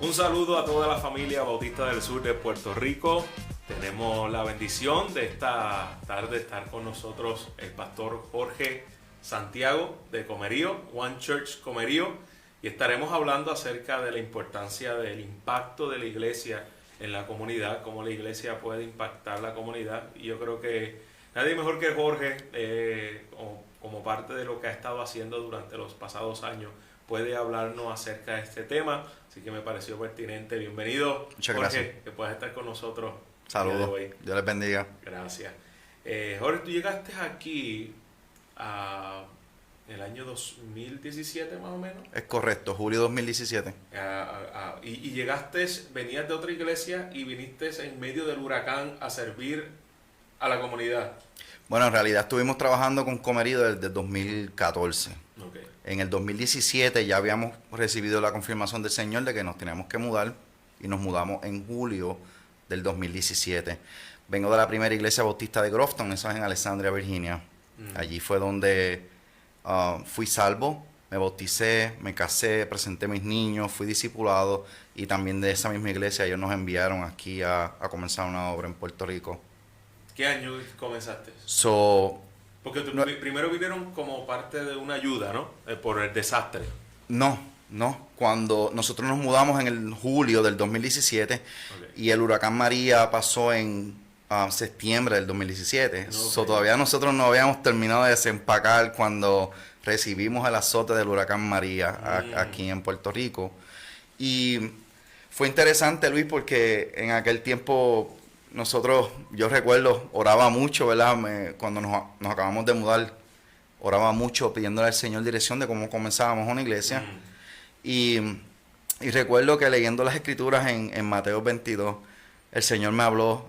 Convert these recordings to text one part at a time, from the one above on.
Un saludo a toda la familia Bautista del Sur de Puerto Rico. Tenemos la bendición de esta tarde estar con nosotros el pastor Jorge Santiago de Comerío, One Church Comerío, y estaremos hablando acerca de la importancia del impacto de la iglesia en la comunidad, cómo la iglesia puede impactar la comunidad. Y yo creo que nadie mejor que Jorge, como parte de lo que ha estado haciendo durante los pasados años, puede hablarnos acerca de este tema, así que me pareció pertinente. Bienvenido, muchas Jorge, gracias. que puedas estar con nosotros. Saludos, Dios les bendiga. Gracias. Jorge, tú llegaste aquí en el año 2017 más o menos. Es correcto, julio 2017. Y llegaste, venías de otra iglesia y viniste en medio del huracán a servir a la comunidad. Bueno, en realidad estuvimos trabajando con Comerío desde 2014. Okay. En el 2017 ya habíamos recibido la confirmación del Señor de que nos teníamos que mudar y nos mudamos en julio del 2017. Vengo de la primera iglesia bautista de Grofton, eso es en Alexandria, Virginia. Allí fue donde fui salvo, me bauticé, me casé, presenté mis niños, fui discipulado, y también de esa misma iglesia ellos nos enviaron aquí a comenzar una obra en Puerto Rico. ¿Qué año comenzaste? Porque primero vinieron como parte de una ayuda, ¿no? Por el desastre. No. Cuando nosotros nos mudamos en el julio del 2017, okay, y el huracán María pasó en septiembre del 2017. Okay. Todavía nosotros no habíamos terminado de desempacar cuando recibimos el azote del huracán María aquí en Puerto Rico. Y fue interesante, Luis, porque en aquel tiempo yo recuerdo, oraba mucho, ¿verdad? Cuando nos acabamos de mudar, oraba mucho pidiéndole al Señor dirección de cómo comenzábamos una iglesia. Y recuerdo que leyendo las escrituras en Mateo 22, el Señor me habló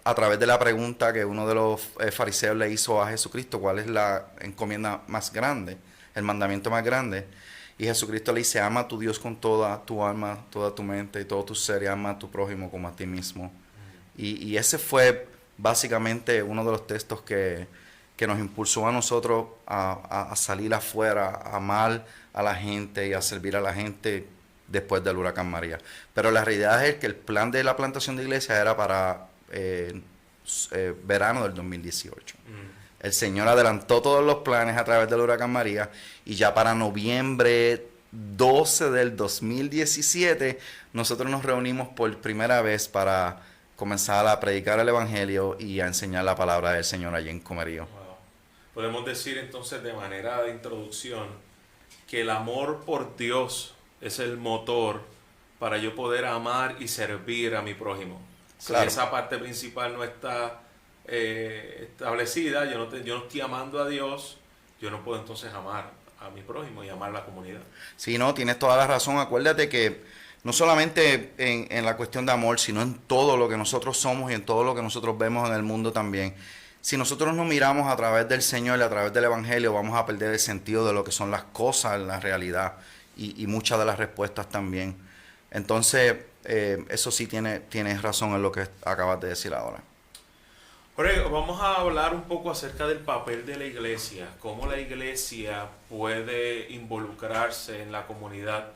a través de la pregunta que uno de los fariseos le hizo a Jesucristo: ¿cuál es la encomienda más grande, el mandamiento más grande? Y Jesucristo le dice: ama a tu Dios con toda tu alma, toda tu mente y todo tu ser, y ama a tu prójimo como a ti mismo. Y ese fue básicamente uno de los textos que nos impulsó a nosotros a salir afuera, a amar a la gente y a servir a la gente después del huracán María. Pero la realidad es que el plan de la plantación de iglesia era para verano del 2018. El Señor adelantó todos los planes a través del huracán María, y ya para noviembre 12 del 2017 nosotros nos reunimos por primera vez para comenzar a predicar el evangelio y a enseñar la palabra del Señor allí en Comerío. Wow. Podemos decir entonces, de manera de introducción, que el amor por Dios es el motor para yo poder amar y servir a mi prójimo. Claro. Si esa parte principal no está establecida, yo no estoy amando a Dios, yo no puedo entonces amar a mi prójimo y amar a la comunidad. Sí, no, tienes toda la razón. Acuérdate que no solamente en la cuestión de amor, sino en todo lo que nosotros somos y en todo lo que nosotros vemos en el mundo también. Si nosotros nos miramos a través del Señor y a través del Evangelio, vamos a perder el sentido de lo que son las cosas en la realidad y muchas de las respuestas también. Entonces, eso sí tienes razón en lo que acabas de decir ahora. Jorge, vamos a hablar un poco acerca del papel de la iglesia, cómo la iglesia puede involucrarse en la comunidad,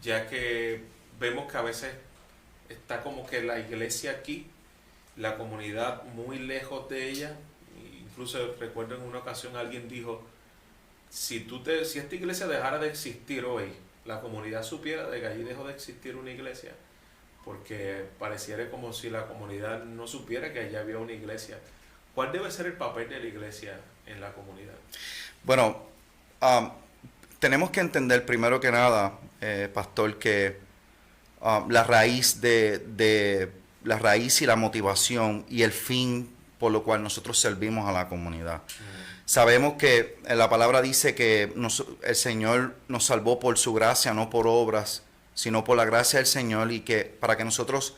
ya que vemos que a veces está como que la iglesia aquí, la comunidad muy lejos de ella. Incluso recuerdo en una ocasión alguien dijo: si esta iglesia dejara de existir hoy, la comunidad supiera de que allí dejó de existir una iglesia, porque pareciera como si la comunidad no supiera que allá había una iglesia. ¿Cuál debe ser el papel de la iglesia en la comunidad? Bueno, tenemos que entender primero que nada, pastor, que la raíz la raíz y la motivación y el fin por lo cual nosotros servimos a la comunidad. Sabemos que la palabra dice que el Señor nos salvó por su gracia, no por obras, sino por la gracia del Señor, y que para que nosotros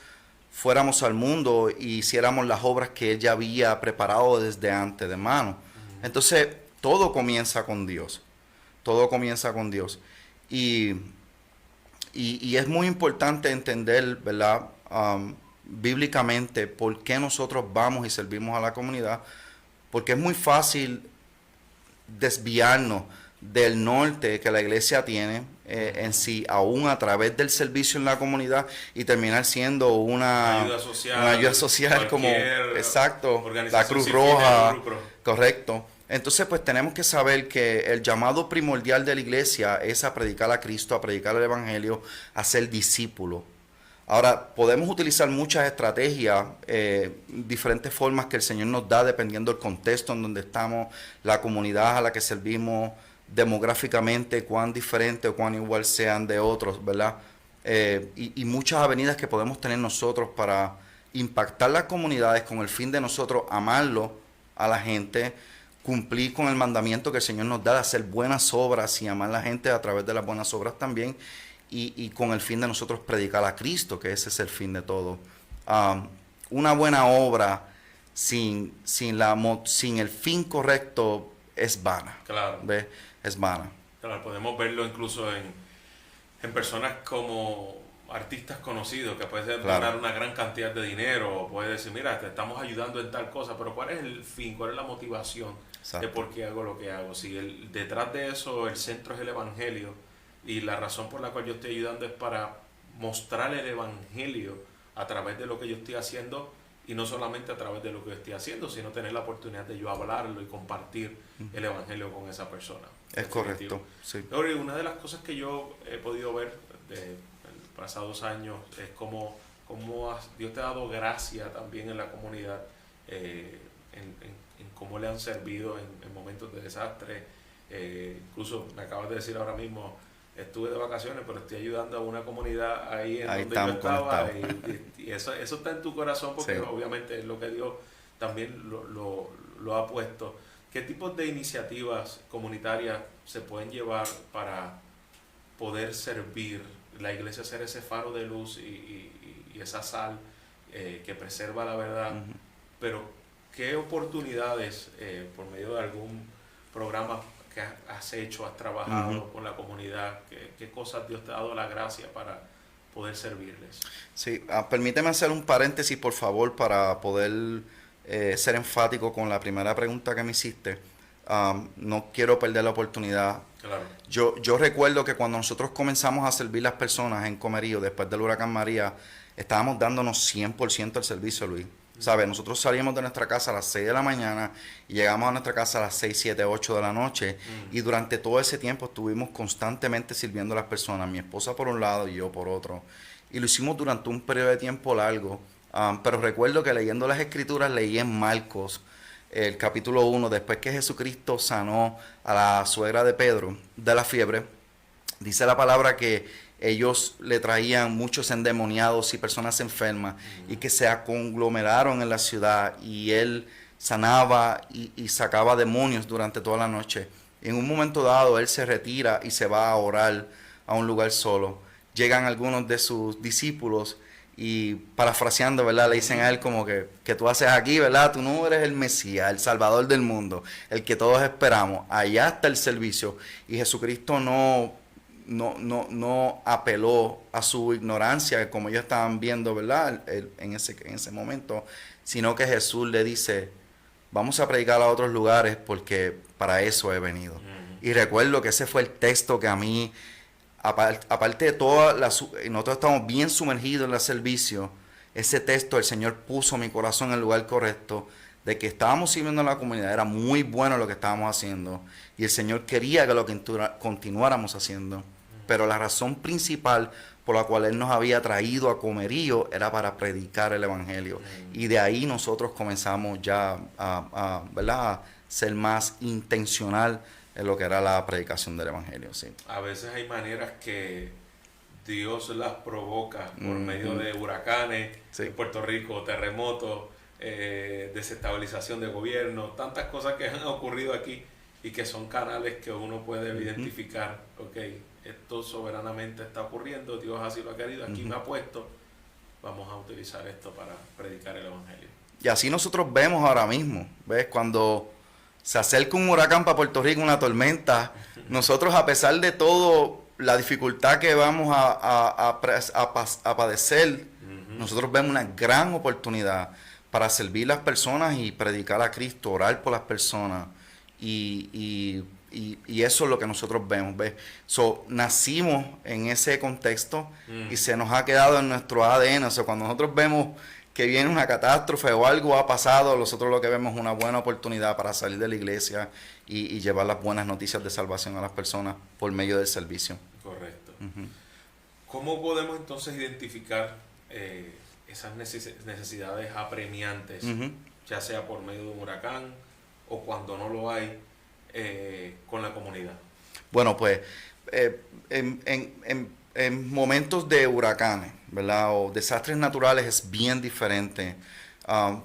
fuéramos al mundo y hiciéramos las obras que Él ya había preparado desde antes de mano. Entonces, todo comienza con Dios. Todo comienza con Dios. Y es muy importante entender, ¿verdad? Bíblicamente, por qué nosotros vamos y servimos a la comunidad, porque es muy fácil desviarnos del norte que la iglesia tiene, en sí, aún a través del servicio en la comunidad, y terminar siendo una ayuda social como, exacto, la Cruz Roja, correcto. Entonces, pues tenemos que saber que el llamado primordial de la iglesia es a predicar a Cristo, a predicar el Evangelio, a ser discípulo. Ahora, podemos utilizar muchas estrategias, diferentes formas que el Señor nos da dependiendo del contexto en donde estamos, la comunidad a la que servimos, demográficamente, cuán diferente o cuán igual sean de otros, ¿verdad? Y muchas avenidas que podemos tener nosotros para impactar las comunidades con el fin de nosotros amarlo a la gente, cumplir con el mandamiento que el Señor nos da de hacer buenas obras y amar a la gente a través de las buenas obras también, y con el fin de nosotros predicar a Cristo, que ese es el fin de todo. Una buena obra sin el fin correcto es vana. Claro. ¿Ves? Es vana. Claro, podemos verlo incluso en personas como artistas conocidos que pueden ganar una gran cantidad de dinero, o puede decir, mira, te estamos ayudando en tal cosa, pero ¿cuál es el fin? ¿Cuál es la motivación de por qué hago lo que hago? Si detrás de eso el centro es el Evangelio, y la razón por la cual yo estoy ayudando es para mostrar el Evangelio a través de lo que yo estoy haciendo, y no solamente a través de lo que yo estoy haciendo, sino tener la oportunidad de yo hablarlo y compartir el Evangelio con esa persona. Es correcto, sí. Pero una de las cosas que yo he podido ver de los pasados años es cómo Dios te ha dado gracia también en la comunidad, en cómo le han servido en momentos de desastre. Incluso me acabas de decir ahora mismo, estuve de vacaciones, pero estoy ayudando a una comunidad ahí donde yo estaba, y eso está en tu corazón, porque sí, obviamente es lo que Dios también lo ha puesto. ¿Qué tipos de iniciativas comunitarias se pueden llevar para poder servir la iglesia, ser ese faro de luz y esa sal que preserva la verdad? Pero ¿qué oportunidades, por medio de algún programa que has hecho, has trabajado con la comunidad, qué cosas Dios te ha dado la gracia para poder servirles? Sí, permíteme hacer un paréntesis, por favor, para poder ser enfático con la primera pregunta que me hiciste. No quiero perder la oportunidad. Claro. Yo recuerdo que cuando nosotros comenzamos a servir las personas en Comerío, después del huracán María, estábamos dándonos 100% al servicio, Luis. ¿Sabes? Nosotros salíamos de nuestra casa a las 6 de la mañana y llegamos a nuestra casa a las 6, 7, 8 de la noche. Y durante todo ese tiempo estuvimos constantemente sirviendo a las personas, mi esposa por un lado y yo por otro. Y lo hicimos durante un periodo de tiempo largo. Pero recuerdo que leyendo las Escrituras, leí en Marcos, el capítulo 1, después que Jesucristo sanó a la suegra de Pedro de la fiebre, dice la palabra que ellos le traían muchos endemoniados y personas enfermas, y que se conglomeraron en la ciudad, y él sanaba y sacaba demonios durante toda la noche. En un momento dado él se retira y se va a orar a un lugar solo. Llegan algunos de sus discípulos y, parafraseando, ¿verdad?, le dicen a él como que ¿qué tú haces aquí, verdad? Tú no eres el Mesías, el Salvador del mundo, el que todos esperamos. Allá está el servicio. Y Jesucristo no apeló a su ignorancia, como ellos estaban viendo, ¿verdad?, en ese momento, sino que Jesús le dice, vamos a predicar a otros lugares porque para eso he venido. Y recuerdo que ese fue el texto que a mí, aparte de nosotros estamos bien sumergidos en el servicio, ese texto el Señor puso mi corazón en el lugar correcto, de que estábamos sirviendo a la comunidad, era muy bueno lo que estábamos haciendo, y el Señor quería que lo continuáramos haciendo. Pero la razón principal por la cual Él nos había traído a Comerío era para predicar el Evangelio. Y de ahí nosotros comenzamos ya ¿verdad?, a ser más intencional en lo que era la predicación del Evangelio. Sí. A veces hay maneras que Dios las provoca por medio de huracanes, sí, en Puerto Rico, terremotos, desestabilización de gobierno, tantas cosas que han ocurrido aquí y que son canales que uno puede identificar. Okay, esto soberanamente está ocurriendo, Dios así lo ha querido, aquí me ha puesto, vamos a utilizar esto para predicar el Evangelio. Y así nosotros vemos ahora mismo, ¿ves? Cuando se acerca un huracán para Puerto Rico, una tormenta, nosotros, a pesar de todo, la dificultad que vamos a padecer, nosotros vemos una gran oportunidad para servir a las personas y predicar a Cristo, orar por las personas y y eso es lo que nosotros vemos, ¿ves? So, nacimos en ese contexto y se nos ha quedado en nuestro ADN. O sea, cuando nosotros vemos que viene una catástrofe o algo ha pasado, nosotros lo que vemos es una buena oportunidad para salir de la iglesia y llevar las buenas noticias de salvación a las personas por medio del servicio. Correcto. ¿Cómo podemos entonces identificar esas necesidades apremiantes, ya sea por medio de un huracán o cuando no lo hay, con la comunidad? Bueno, pues en momentos de huracanes, ¿verdad? O desastres naturales es bien diferente,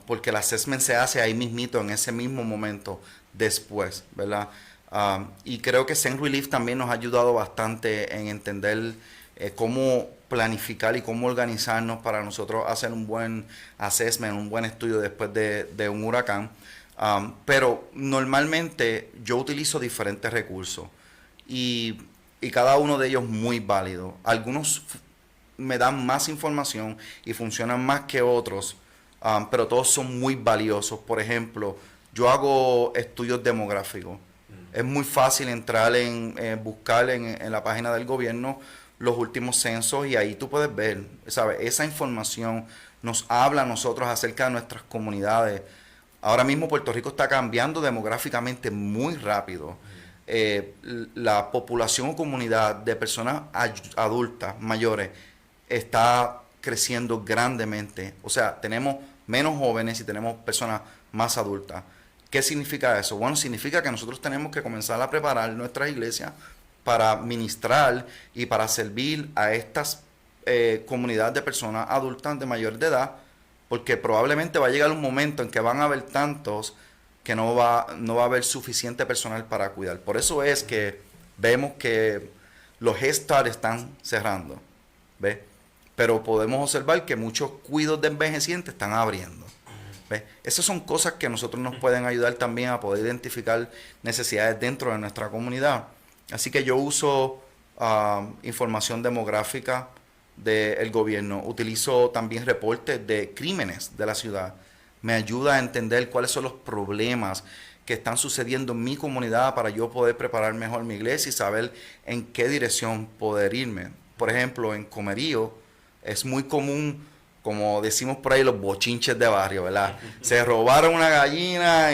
porque el assessment se hace ahí mismito, en ese mismo momento, después, ¿verdad? Y creo que Send Relief también nos ha ayudado bastante en entender cómo planificar y cómo organizarnos para nosotros hacer un buen assessment, un buen estudio después de un huracán. Pero normalmente yo utilizo diferentes recursos y cada uno de ellos muy válido. Algunos me dan más información y funcionan más que otros, pero todos son muy valiosos. Por ejemplo, yo hago estudios demográficos. Es muy fácil entrar buscar en la página del gobierno los últimos censos y ahí tú puedes ver, ¿sabes? Esa información nos habla a nosotros acerca de nuestras comunidades. Ahora mismo Puerto Rico está cambiando demográficamente muy rápido. La población o comunidad de personas adultas, mayores, está creciendo grandemente. O sea, tenemos menos jóvenes y tenemos personas más adultas. ¿Qué significa eso? Bueno, significa que nosotros tenemos que comenzar a preparar nuestras iglesias para ministrar y para servir a estas comunidades de personas adultas de mayor de edad, porque probablemente va a llegar un momento en que van a haber tantos que no va a haber suficiente personal para cuidar. Por eso es que vemos que los Head Start están cerrando, ¿ves? Pero podemos observar que muchos cuidos de envejecientes están abriendo, ¿ves? Esas son cosas que a nosotros nos pueden ayudar también a poder identificar necesidades dentro de nuestra comunidad. Así que yo uso información demográfica del gobierno, utilizo también reportes de crímenes de la ciudad. Me ayuda a entender cuáles son los problemas que están sucediendo en mi comunidad para yo poder preparar mejor mi iglesia y saber en qué dirección poder irme. Por ejemplo, en Comerío es muy común, como decimos por ahí, los bochinches de barrio, ¿verdad? Se robaron una gallina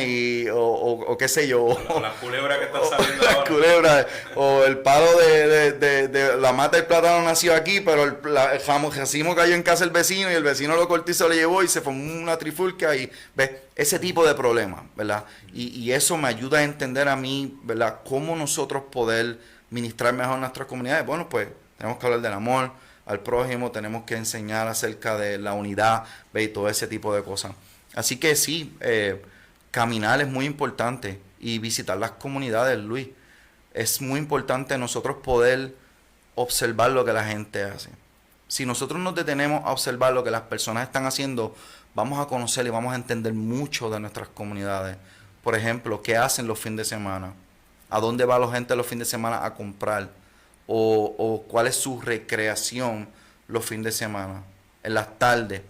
o qué sé yo. O las culebras que están saliendo las ahora. Culebras, o el palo de la mata del plátano nació aquí, pero el racimo cayó en casa del vecino y el vecino lo cortó y se lo llevó y se formó una trifulca y, ¿ves? Ese tipo de problemas, ¿verdad? Y eso me ayuda a entender a mí, ¿verdad? Cómo nosotros poder ministrar mejor nuestras comunidades. Bueno, pues tenemos que hablar del amor al prójimo, tenemos que enseñar acerca de la unidad, ¿ve? Y todo ese tipo de cosas. Así que sí, caminar es muy importante y visitar las comunidades, Luis. Es muy importante nosotros poder observar lo que la gente hace. Si nosotros nos detenemos a observar lo que las personas están haciendo, vamos a conocer y vamos a entender mucho de nuestras comunidades. Por ejemplo, ¿qué hacen los fines de semana? ¿A dónde va la gente los fines de semana a comprar? O cuál es su recreación los fines de semana, en las tardes.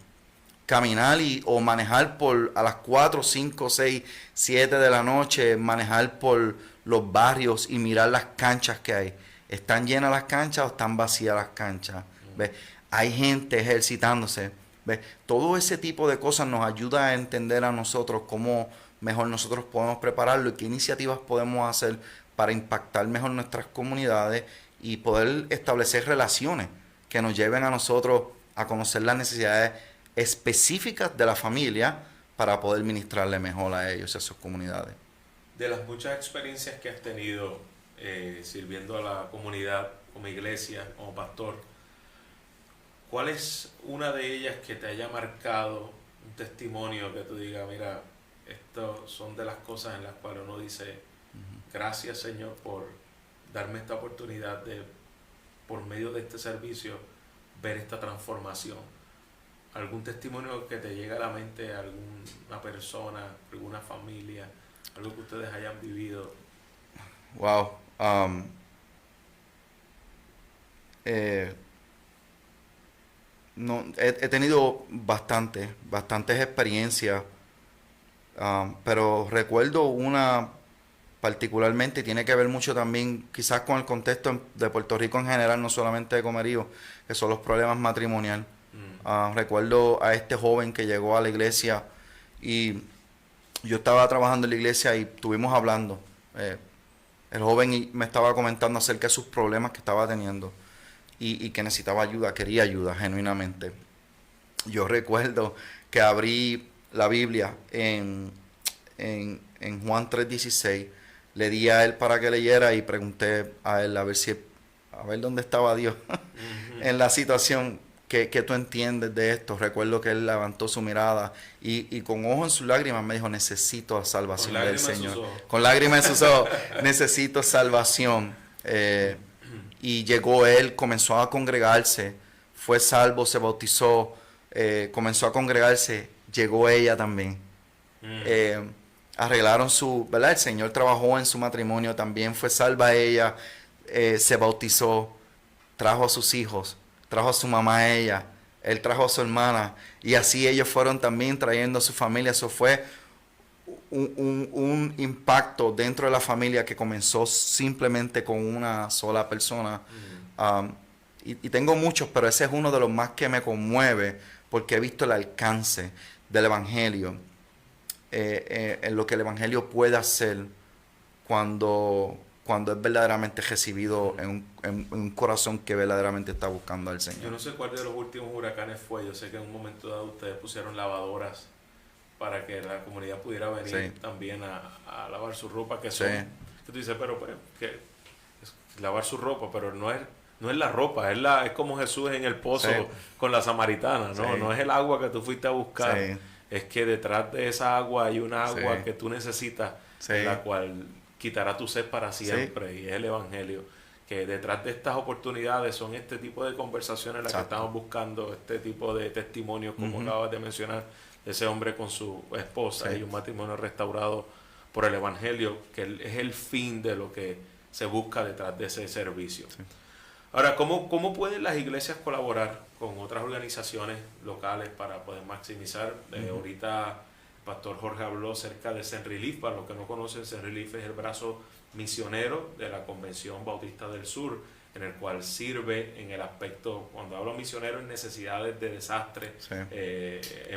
Caminar o manejar a las 4, 5, 6, 7 de la noche, manejar por los barrios y mirar las canchas que hay. ¿Están llenas las canchas o están vacías las canchas? ¿Ves? Hay gente ejercitándose. ¿Ves? Todo ese tipo de cosas nos ayuda a entender a nosotros cómo mejor nosotros podemos prepararlo y qué iniciativas podemos hacer para impactar mejor nuestras comunidades y poder establecer relaciones que nos lleven a nosotros a conocer las necesidades específicas de la familia para poder ministrarle mejor a ellos, a sus comunidades. De las muchas experiencias que has tenido sirviendo a la comunidad como iglesia, como pastor, ¿cuál es una de ellas que te haya marcado un testimonio que tú digas, mira, estas son de las cosas en las cuales uno dice, gracias Señor por darme esta oportunidad de, por medio de este servicio, ver esta transformación? ¿Algún testimonio que te llegue a la mente, alguna persona, alguna familia, algo que ustedes hayan vivido? Wow. No, he tenido bastantes experiencias, pero recuerdo una particularmente, y tiene que ver mucho también quizás con el contexto de Puerto Rico en general, no solamente de Comerío, que son los problemas matrimoniales. Recuerdo a este joven que llegó a la iglesia y yo estaba trabajando en la iglesia y estuvimos hablando. El joven me estaba comentando acerca de sus problemas que estaba teniendo y que necesitaba ayuda, quería ayuda genuinamente. Yo recuerdo que abrí la Biblia en Juan 3:16, le di a él para que leyera y pregunté a él a ver dónde estaba Dios en la situación. ¿Qué tú entiendes de esto? Recuerdo que él levantó su mirada y con ojos en sus lágrimas me dijo, necesito salvación del Señor. Con lágrimas en sus ojos, necesito salvación. Y llegó él, comenzó a congregarse, fue salvo, se bautizó, comenzó a congregarse, llegó ella también. Arreglaron ¿verdad? El Señor trabajó en su matrimonio también, fue salva ella, se bautizó, trajo a sus hijos, trajo a su mamá a ella, él trajo a su hermana, y así ellos fueron también trayendo a su familia. Eso fue un impacto dentro de la familia que comenzó simplemente con una sola persona. Y tengo muchos, pero ese es uno de los más que me conmueve, porque he visto el alcance del Evangelio, en lo que el Evangelio puede hacer cuando es verdaderamente recibido en un corazón que verdaderamente está buscando al Señor. Yo no sé cuál de los últimos huracanes fue. Yo sé que en un momento dado ustedes pusieron lavadoras para que la comunidad pudiera venir también a lavar su ropa, que son, que tú dices, pero pues, que es lavar su ropa, pero no es la ropa, es como Jesús en el pozo con la samaritana, ¿no? No es el agua que tú fuiste a buscar, es que detrás de esa agua hay una agua que tú necesitas, la cual quitará tu sed para siempre, y es el Evangelio. Que detrás de estas oportunidades son este tipo de conversaciones las que estamos buscando, este tipo de testimonios, como acabas de mencionar, de ese hombre con su esposa y un matrimonio restaurado por el Evangelio, que es el fin de lo que se busca detrás de ese servicio. Ahora, ¿cómo pueden las iglesias colaborar con otras organizaciones locales para poder maximizar? Ahorita el pastor Jorge habló acerca de St. Relief. Para los que no conocen, St. Relief es el brazo misionero de la Convención Bautista del Sur, en el cual sirve en el aspecto, cuando hablo misionero, en necesidades de desastre,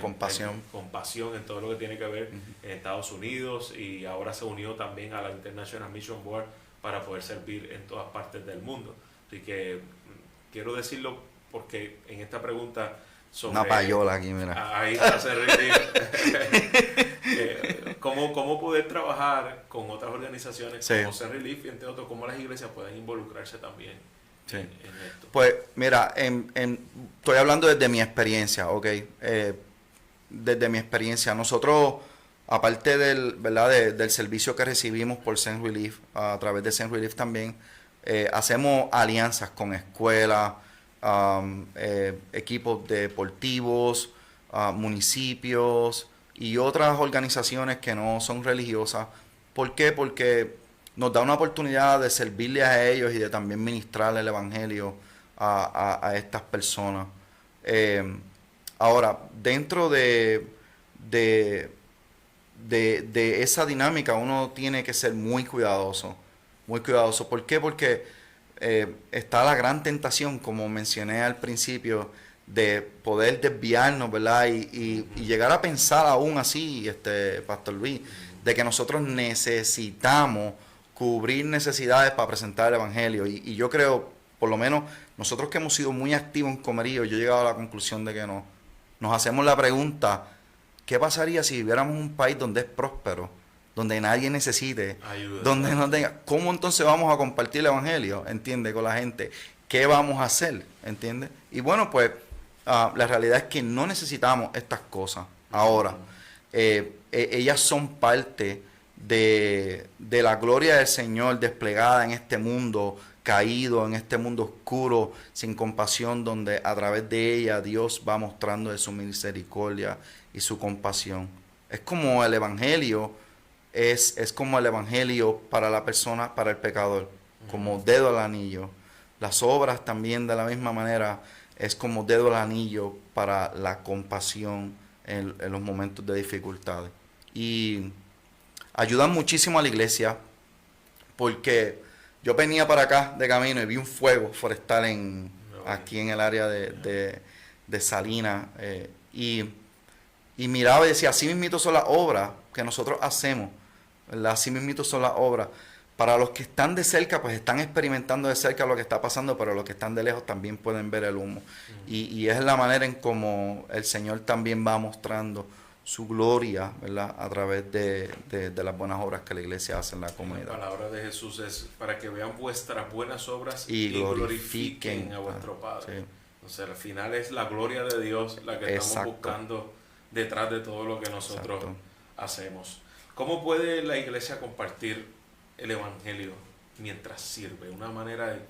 compasión en todo lo que tiene que ver en Estados Unidos, y ahora se unió también a la International Mission Board para poder servir en todas partes del mundo. Así que quiero decirlo porque en esta pregunta sobre... Una payola aquí, mira. Ahí está ¿Cómo poder trabajar con otras organizaciones como St. Relief y entre otros, cómo las iglesias pueden involucrarse también en esto? Pues mira, estoy hablando desde mi experiencia, ¿ok? Desde mi experiencia, nosotros, aparte del servicio que recibimos por St. Relief, a través de St. Relief también, hacemos alianzas con escuelas, equipos deportivos, municipios y otras organizaciones que no son religiosas. ¿Por qué? Porque nos da una oportunidad de servirle a ellos y de también ministrarle el Evangelio a estas personas. Ahora, dentro de esa dinámica uno tiene que ser muy cuidadoso. Muy cuidadoso. ¿Por qué? Porque está la gran tentación, como mencioné al principio, de poder desviarnos, ¿verdad? Y llegar a pensar aún así, Pastor Luis, de que nosotros necesitamos cubrir necesidades para presentar el Evangelio. Y yo creo, por lo menos, nosotros que hemos sido muy activos en Comerío, yo he llegado a la conclusión de que nos hacemos la pregunta, ¿qué pasaría si viviéramos en un país donde es próspero, donde nadie necesite, ayuda, donde no tenga? ¿Cómo entonces vamos a compartir el Evangelio, entiende, con la gente? ¿Qué vamos a hacer, entiende? Y bueno, pues la realidad es que no necesitamos estas cosas ahora. Ellas son parte de la gloria del Señor desplegada en este mundo caído, en este mundo oscuro, sin compasión, donde a través de ella Dios va mostrando de su misericordia y su compasión. Es como el Evangelio, es como el Evangelio para la persona, para el pecador, como dedo al anillo. Las obras también de la misma manera es como dedo al anillo para la compasión en los momentos de dificultades. Y ayudan muchísimo a la iglesia, porque yo venía para acá de camino y vi un fuego forestal aquí en el área de Salinas, y miraba y decía, así mismito son las obras que nosotros hacemos, ¿verdad? Así mismito son las obras. Para los que están de cerca, pues están experimentando de cerca lo que está pasando, pero los que están de lejos también pueden ver el humo. Y es la manera en como el Señor también va mostrando su gloria, ¿verdad? A través de las buenas obras que la iglesia hace en la comunidad. La palabra de Jesús es para que vean vuestras buenas obras y glorifiquen a vuestro Padre. Sí. Entonces, al final es la gloria de Dios la que estamos buscando detrás de todo lo que nosotros hacemos. ¿Cómo puede la iglesia compartir el evangelio mientras sirve? Una manera de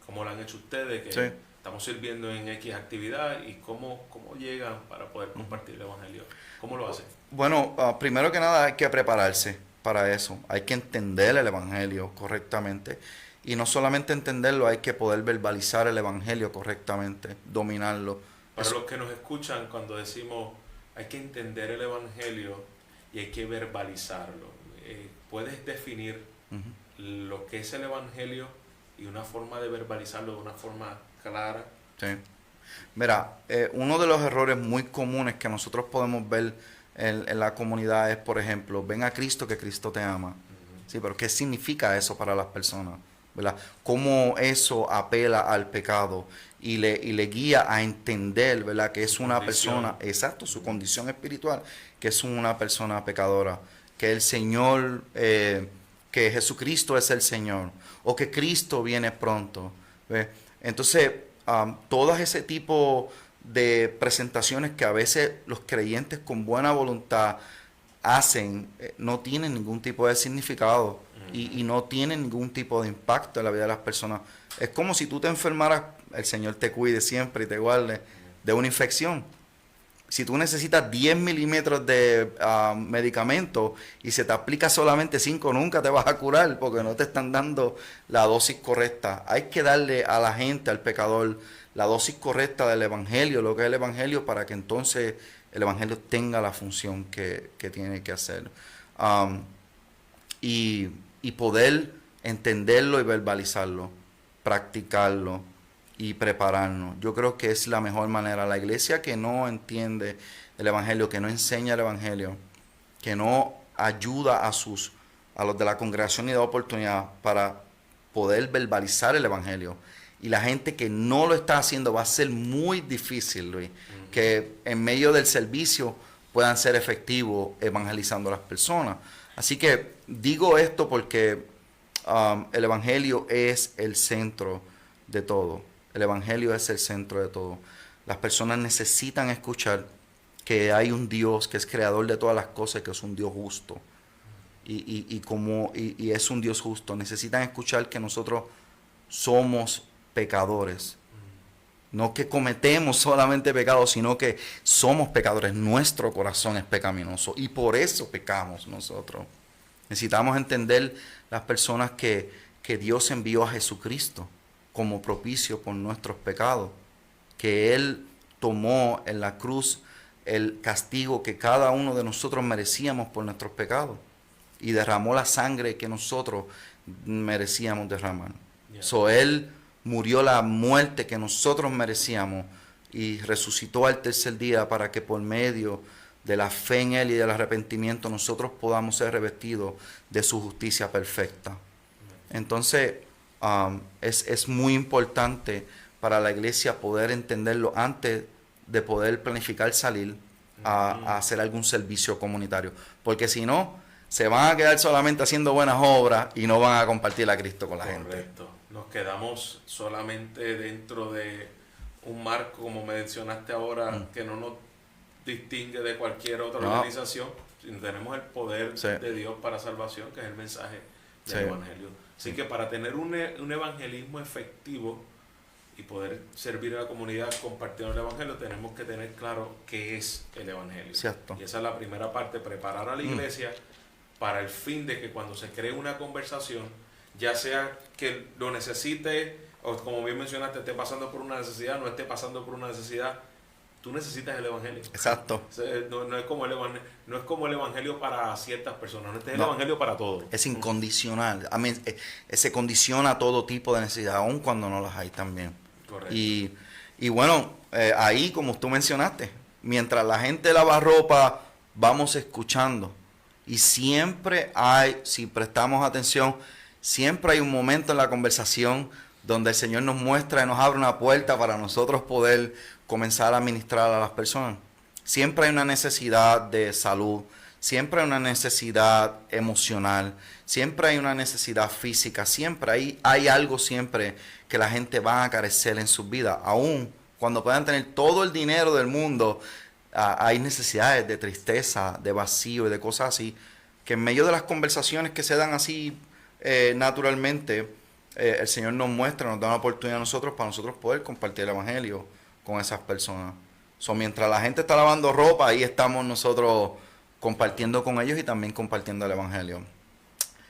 cómo lo han hecho ustedes, que estamos sirviendo en X actividad, y cómo llegan para poder compartir el evangelio. ¿Cómo lo hacen? Bueno, primero que nada hay que prepararse para eso. Hay que entender el evangelio correctamente. Y no solamente entenderlo, hay que poder verbalizar el evangelio correctamente, dominarlo. Para los que nos escuchan, cuando decimos hay que entender el evangelio y hay que verbalizarlo, ¿puedes definir lo que es el evangelio y una forma de verbalizarlo de una forma clara? Sí. Mira, uno de los errores muy comunes que nosotros podemos ver en la comunidad es, por ejemplo, ven a Cristo que Cristo te ama. Sí, pero ¿qué significa eso para las personas? ¿Verdad? Cómo eso apela al pecado y le guía a entender, ¿verdad?, que es una persona, su condición espiritual, que es una persona pecadora, que el Señor, que Jesucristo es el Señor, o que Cristo viene pronto. ¿Ves? Entonces, todas ese tipo de presentaciones que a veces los creyentes con buena voluntad hacen, no tienen ningún tipo de significado y no tienen ningún tipo de impacto en la vida de las personas. Es como si tú te enfermaras, el Señor te cuide siempre y te guarde de una infección. Si tú necesitas 10 milímetros de medicamento y se te aplica solamente 5, nunca te vas a curar porque no te están dando la dosis correcta. Hay que darle a la gente, al pecador, la dosis correcta del evangelio, lo que es el evangelio, para que entonces el evangelio tenga la función que tiene que hacer. Y poder entenderlo y verbalizarlo, practicarlo y prepararnos. Yo creo que es la mejor manera. La iglesia que no entiende el evangelio, que no enseña el evangelio, que no ayuda a los de la congregación y da oportunidad para poder verbalizar el evangelio, y la gente que no lo está haciendo, va a ser muy difícil, Luis, que en medio del servicio puedan ser efectivos evangelizando a las personas. Así que digo esto porque el evangelio es el centro de todo. El evangelio es el centro de todo. Las personas necesitan escuchar que hay un Dios que es creador de todas las cosas, que es un Dios justo. Y es un Dios justo. Necesitan escuchar que nosotros somos pecadores. No que cometemos solamente pecados, sino que somos pecadores. Nuestro corazón es pecaminoso y por eso pecamos nosotros. Necesitamos entender las personas que Dios envió a Jesucristo como propicio por nuestros pecados, que Él tomó en la cruz el castigo que cada uno de nosotros merecíamos por nuestros pecados y derramó la sangre que nosotros merecíamos derramar. So, Él murió la muerte que nosotros merecíamos y resucitó al tercer día para que por medio de la fe en Él y del arrepentimiento nosotros podamos ser revestidos de su justicia perfecta. Entonces, es muy importante para la iglesia poder entenderlo antes de poder planificar salir a hacer algún servicio comunitario. Porque si no, se van a quedar solamente haciendo buenas obras y no van a compartir a Cristo con la gente. Correcto. Nos quedamos solamente dentro de un marco, como mencionaste ahora, que no nos distingue de cualquier otra organización. Tenemos el poder de Dios para salvación, que es el mensaje del Evangelio. Así que para tener un evangelismo efectivo y poder servir a la comunidad compartiendo el Evangelio, tenemos que tener claro qué es el Evangelio. Cierto. Y esa es la primera parte, preparar a la iglesia para el fin de que cuando se cree una conversación, ya sea que lo necesite o, como bien mencionaste, esté pasando por una necesidad, no esté pasando por una necesidad, tú necesitas el evangelio. Exacto. No es como el evangelio para ciertas personas, este es el evangelio para todos. Es incondicional. Se condiciona a todo tipo de necesidad, aun cuando no las hay también. Correcto. Y bueno, ahí como tú mencionaste, mientras la gente lava ropa, vamos escuchando. Y siempre hay, si prestamos atención, siempre hay un momento en la conversación donde el Señor nos muestra y nos abre una puerta para nosotros poder comenzar a ministrar a las personas. Siempre hay una necesidad de salud, siempre hay una necesidad emocional, siempre hay una necesidad física, siempre hay algo siempre que la gente va a carecer en sus vidas. Aún cuando puedan tener todo el dinero del mundo, hay necesidades de tristeza, de vacío y de cosas así, que en medio de las conversaciones que se dan así naturalmente, el Señor nos muestra, nos da una oportunidad a nosotros para nosotros poder compartir el evangelio con esas personas. Mientras la gente está lavando ropa, ahí estamos nosotros compartiendo con ellos y también compartiendo el evangelio.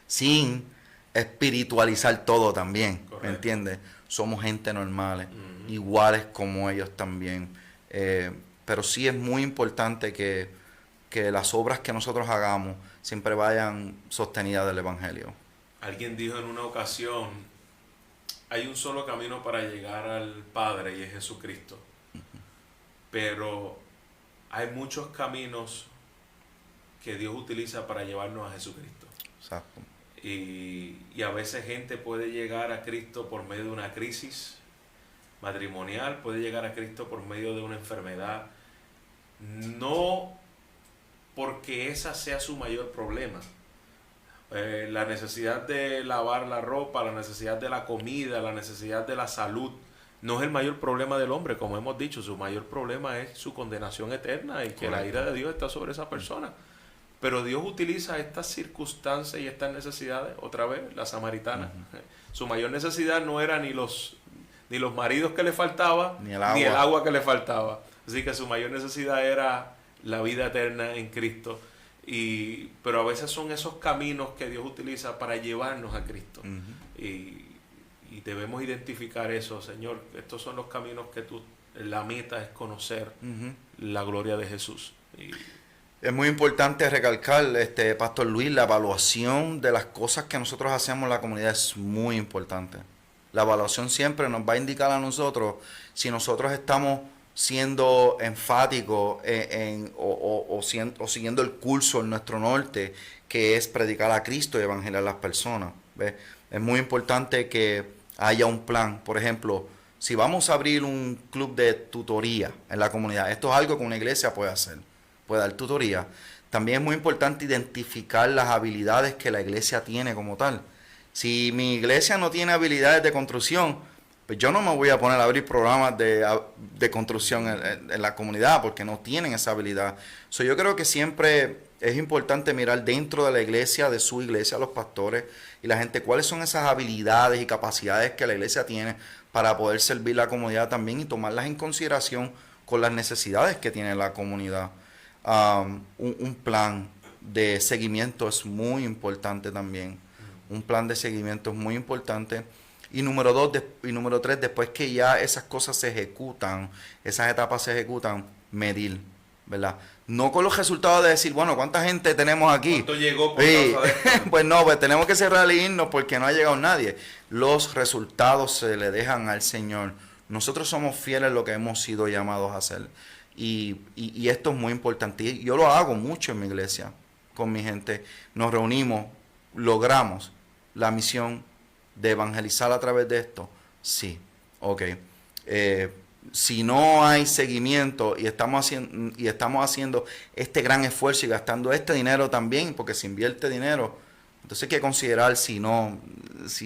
Sin espiritualizar todo también, correcto, ¿me entiendes? Somos gente normales, iguales como ellos también. Pero sí es muy importante que las obras que nosotros hagamos siempre vayan sostenidas del evangelio. Alguien dijo en una ocasión, hay un solo camino para llegar al Padre y es Jesucristo. Pero hay muchos caminos que Dios utiliza para llevarnos a Jesucristo. Exacto. Y a veces gente puede llegar a Cristo por medio de una crisis matrimonial, puede llegar a Cristo por medio de una enfermedad. No porque esa sea su mayor problema. La necesidad de lavar la ropa, la necesidad de la comida, la necesidad de la salud, no es el mayor problema del hombre, como hemos dicho. Su mayor problema es su condenación eterna y que la ira de Dios está sobre esa persona. Pero Dios utiliza estas circunstancias y estas necesidades, otra vez, la samaritana. Su mayor necesidad no era ni los maridos que le faltaba, ni el agua que le faltaba. Así que su mayor necesidad era la vida eterna en Cristo. Pero a veces son esos caminos que Dios utiliza para llevarnos a Cristo. Y debemos identificar eso, Señor. Estos son los caminos que la meta es conocer la gloria de Jesús. Es muy importante recalcar, Pastor Luis, la evaluación de las cosas que nosotros hacemos en la comunidad es muy importante. La evaluación siempre nos va a indicar a nosotros si nosotros estamos siendo enfáticos o siguiendo el curso en nuestro norte, que es predicar a Cristo y evangelizar a las personas. ¿Ves? Es muy importante que haya un plan. Por ejemplo, si vamos a abrir un club de tutoría en la comunidad, esto es algo que una iglesia puede hacer, puede dar tutoría. También es muy importante identificar las habilidades que la iglesia tiene como tal. Si mi iglesia no tiene habilidades de construcción, pues yo no me voy a poner a abrir programas de construcción en la comunidad porque no tienen esa habilidad. Yo creo que siempre es importante mirar dentro de la iglesia, de su iglesia, los pastores y la gente, cuáles son esas habilidades y capacidades que la iglesia tiene para poder servir la comunidad también y tomarlas en consideración con las necesidades que tiene la comunidad. Un plan de seguimiento es muy importante también. Un plan de seguimiento es muy importante. Y número 3, después que ya esas cosas se ejecutan, esas etapas se ejecutan, medir, ¿verdad? No con los resultados de decir, bueno, ¿cuánta gente tenemos aquí? ¿Cuánto llegó por causa de esto? Pues no, pues tenemos que cerrar y irnos porque no ha llegado nadie. Los resultados se le dejan al Señor. Nosotros somos fieles a lo que hemos sido llamados a hacer. Y esto es muy importante. Y yo lo hago mucho en mi iglesia, con mi gente. Nos reunimos, logramos la misión de evangelizar a través de esto. Sí, ok. Si no hay seguimiento y estamos haciendo este gran esfuerzo y gastando este dinero también, porque se invierte dinero, entonces hay que considerar si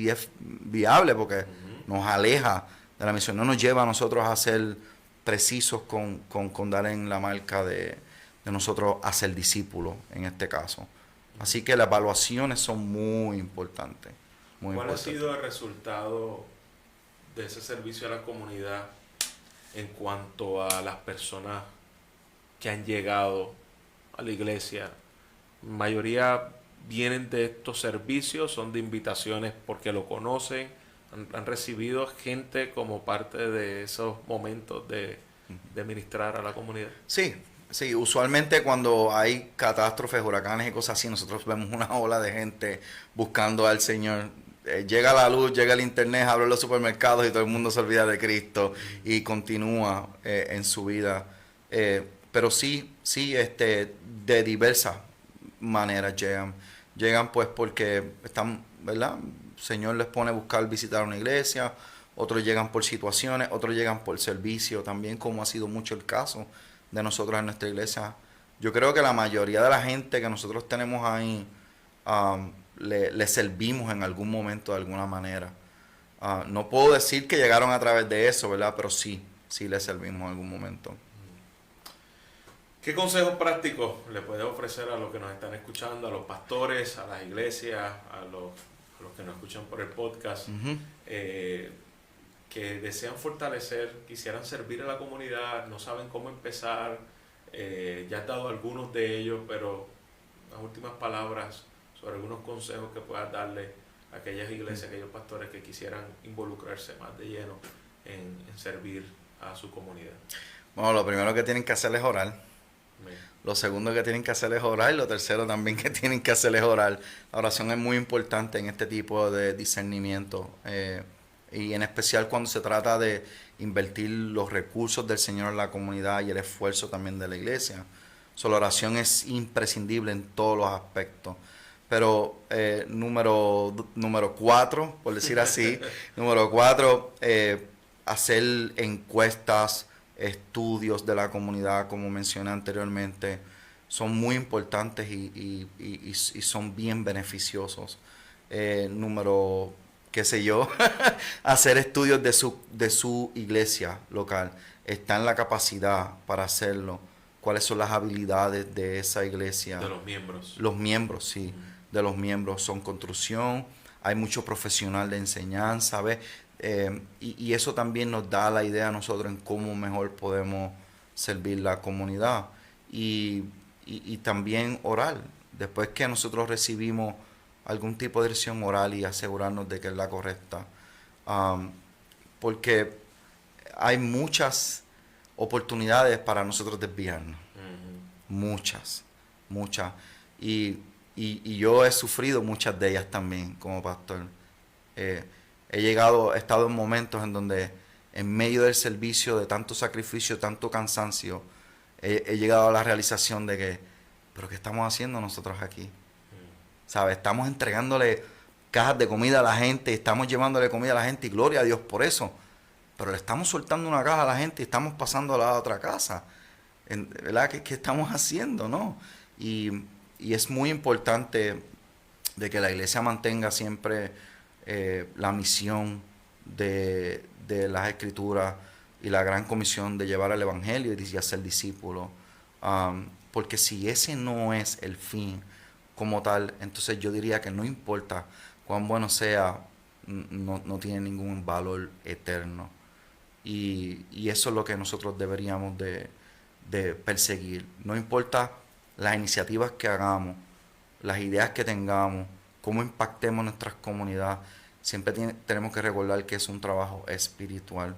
es viable, porque nos aleja de la misión, no nos lleva a nosotros a ser precisos con dar en la marca de nosotros a ser discípulos en este caso. Así que las evaluaciones son muy importantes. ¿Cuál ha sido el resultado de ese servicio a la comunidad en cuanto a las personas que han llegado a la iglesia? La mayoría vienen de estos servicios, son de invitaciones porque lo conocen, han recibido gente como parte de esos momentos de de ministrar a la comunidad? Sí, sí, usualmente cuando hay catástrofes, huracanes y cosas así, nosotros vemos una ola de gente buscando al Señor. Llega la luz, llega el internet, abre los supermercados y todo el mundo se olvida de Cristo y continúa en su vida. Pero sí, sí, de diversas maneras llegan. Llegan pues porque están, ¿verdad? El Señor les pone a buscar visitar una iglesia, otros llegan por situaciones, otros llegan por servicio también, como ha sido mucho el caso de nosotros en nuestra iglesia. Yo creo que la mayoría de la gente que nosotros tenemos ahí le servimos en algún momento de alguna manera. No puedo decir que llegaron a través de eso, ¿verdad? Pero sí, sí le servimos en algún momento. ¿Qué consejos prácticos le puedes ofrecer a los que nos están escuchando, a los pastores, a las iglesias, a los que nos escuchan por el podcast, que desean fortalecer, quisieran servir a la comunidad, no saben cómo empezar? Ya has dado algunos de ellos, pero las últimas palabras sobre algunos consejos que puedas darle a aquellas iglesias, aquellos pastores que quisieran involucrarse más de lleno en servir a su comunidad. Bueno, lo primero que tienen que hacer es orar. Lo segundo que tienen que hacer es orar, y lo tercero también que tienen que hacer es orar. La oración es muy importante en este tipo de discernimiento, y en especial cuando se trata de invertir los recursos del Señor en la comunidad y el esfuerzo también de la iglesia. So, la oración es imprescindible en todos los aspectos. Pero número 4, por decir así, número 4, hacer encuestas, estudios de la comunidad, como mencioné anteriormente, son muy importantes y son bien beneficiosos. Qué sé yo, hacer estudios de su iglesia local. Está en la capacidad para hacerlo. ¿Cuáles son las habilidades de esa iglesia? De los miembros. Los miembros, sí. De los miembros. Son construcción, hay mucho profesional de enseñanza, ¿ves? Y eso también nos da la idea a nosotros en cómo mejor podemos servir la comunidad. Y también orar. Después que nosotros recibimos algún tipo de dirección oral y asegurarnos de que es la correcta. Porque hay muchas oportunidades para nosotros desviarnos. Muchas. Y yo he sufrido muchas de ellas también como pastor. He estado en momentos en donde en medio del servicio, de tanto sacrificio, tanto cansancio, he llegado a la realización de que, ¿pero qué estamos haciendo nosotros aquí? ¿Sabes? Estamos entregándole cajas de comida a la gente, estamos llevándole comida a la gente y gloria a Dios por eso. Pero le estamos soltando una caja a la gente y estamos pasando a la otra casa. ¿Verdad? ¿Qué estamos haciendo? ¿No? Y es muy importante de que la iglesia mantenga siempre la misión de las Escrituras y la gran comisión de llevar el Evangelio y hacer discípulos. Porque si ese no es el fin como tal, entonces yo diría que no importa cuán bueno sea, no tiene ningún valor eterno. Y eso es lo que nosotros deberíamos de perseguir. No importa las iniciativas que hagamos, las ideas que tengamos, cómo impactemos nuestras comunidades, siempre tenemos que recordar que es un trabajo espiritual.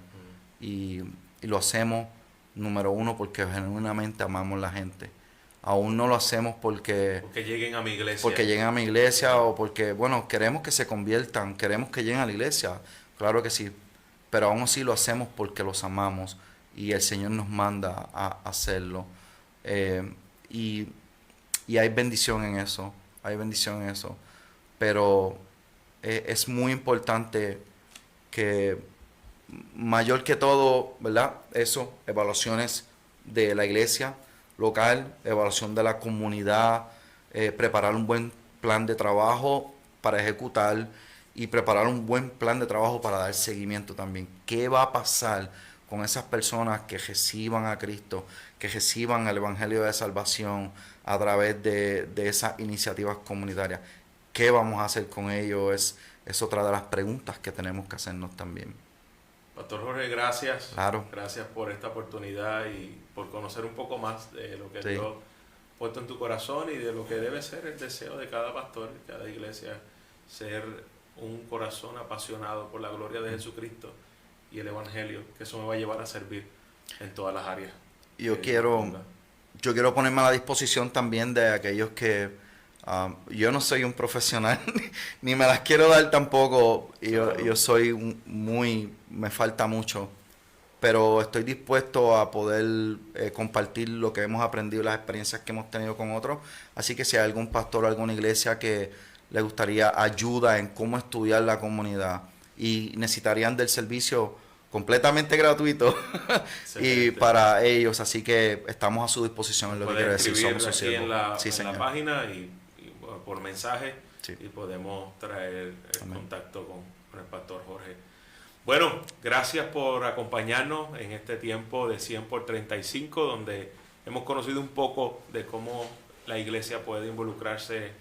Y lo hacemos, número uno, porque genuinamente amamos a la gente. Aún no lo hacemos porque lleguen a mi iglesia. Porque lleguen a mi iglesia o porque, bueno, queremos que se conviertan, queremos que lleguen a la iglesia. Claro que sí. Pero aún así lo hacemos porque los amamos y el Señor nos manda a hacerlo. Y hay bendición en eso. Pero es muy importante que, mayor que todo, ¿verdad? Eso, evaluaciones de la iglesia local, evaluación de la comunidad, preparar un buen plan de trabajo para ejecutar y preparar un buen plan de trabajo para dar seguimiento también. ¿Qué va a pasar con esas personas que reciban a Cristo, que reciban el Evangelio de salvación a través de esas iniciativas comunitarias? ¿Qué vamos a hacer con ellos? Es otra de las preguntas que tenemos que hacernos también. Pastor Jorge, gracias. Claro. Gracias por esta oportunidad y por conocer un poco más de lo que Dios ha puesto en tu corazón y de lo que debe ser el deseo de cada pastor, de cada iglesia, ser un corazón apasionado por la gloria de Jesucristo y el Evangelio, que eso me va a llevar a servir en todas las áreas. Yo quiero ponerme a la disposición también de aquellos que yo no soy un profesional ni me las quiero dar tampoco. Yo soy me falta mucho, pero estoy dispuesto a poder compartir lo que hemos aprendido, las experiencias que hemos tenido con otros. Así que si hay algún pastor o alguna iglesia que le gustaría ayuda en cómo estudiar la comunidad y necesitarían del servicio completamente gratuito y para ellos, así que estamos a su disposición en lo que quiero decir. Somos sus siervos. En la página y por mensaje, sí, y podemos traer el contacto con el pastor Jorge. Bueno, gracias por acompañarnos en este tiempo de 100 por 35, donde hemos conocido un poco de cómo la iglesia puede involucrarse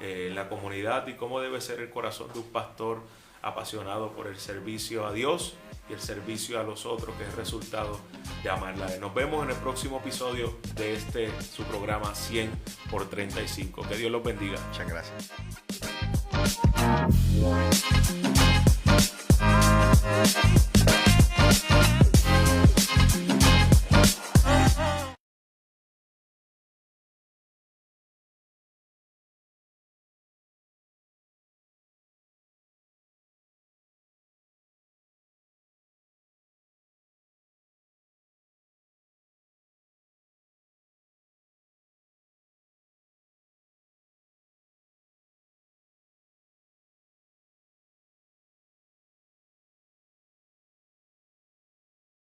en la comunidad y cómo debe ser el corazón de un pastor apasionado por el servicio a Dios y el servicio a los otros, que es el resultado de amarla. Nos vemos en el próximo episodio de su programa 100 por 35. Que Dios los bendiga. Muchas gracias.